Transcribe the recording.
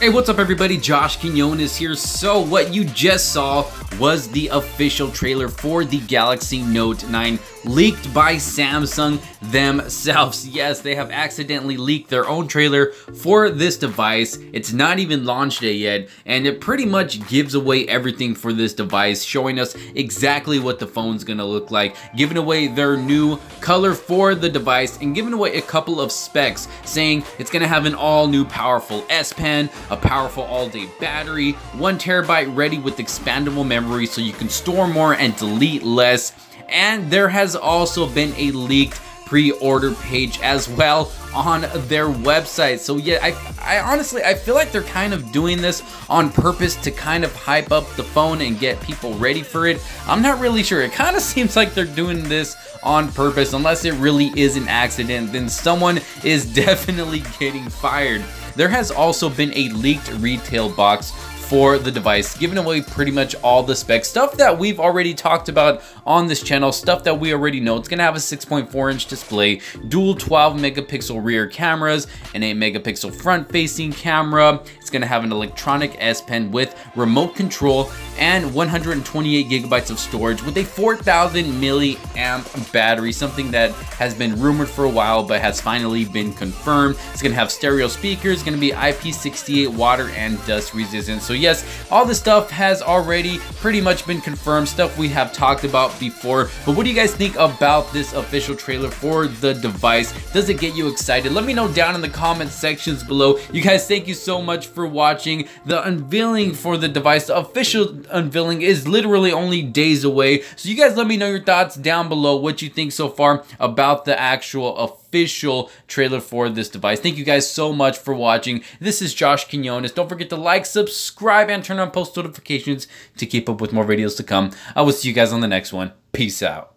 Hey, what's up everybody? Josh Quinones here. So what you just saw was the official trailer for the Galaxy Note 9 leaked by Samsung themselves. Yes, they have accidentally leaked their own trailer for this device. It's not even launched day yet, and it pretty much gives away everything for this device, showing us exactly what the phone's gonna look like, giving away their new color for the device, and giving away a couple of specs, saying it's gonna have an all new powerful S Pen, a powerful all-day battery, 1 terabyte ready with expandable memory so you can store more and delete less. And there has also been a leaked pre-order page as well on their website. So yeah, I honestly feel like they're kind of doing this on purpose to kind of hype up the phone and get people ready for it. I'm not really sure. It kind of seems like they're doing this on purpose. Unless it really is an accident, then someone is definitely getting fired. There has also been a leaked retail box for the device, giving away pretty much all the specs, stuff that we've already talked about on this channel, stuff that we already know. It's gonna have a 6.4-inch display, dual 12 megapixel rear cameras, an 8 megapixel front facing camera. It's gonna have an electronic S Pen with remote control and 128 gigabytes of storage with a 4000 milliamp battery, something that has been rumored for a while but has finally been confirmed. It's gonna have stereo speakers, gonna be IP68 water and dust resistant. So yes, all this stuff has already pretty much been confirmed, stuff we have talked about before. But what do you guys think about this official trailer for the device? Does it get you excited? Let me know down in the comment sections below. You guys, thank you so much for watching. The unveiling for the device, the official unveiling, is literally only days away. So you guys let me know your thoughts down below, what you think so far about the actual official trailer for this device. Thank you guys so much for watching. This is Josh Quinones. Don't forget to like, subscribe, and turn on post notifications to keep up with more videos to come. I will see you guys on the next one. Peace out.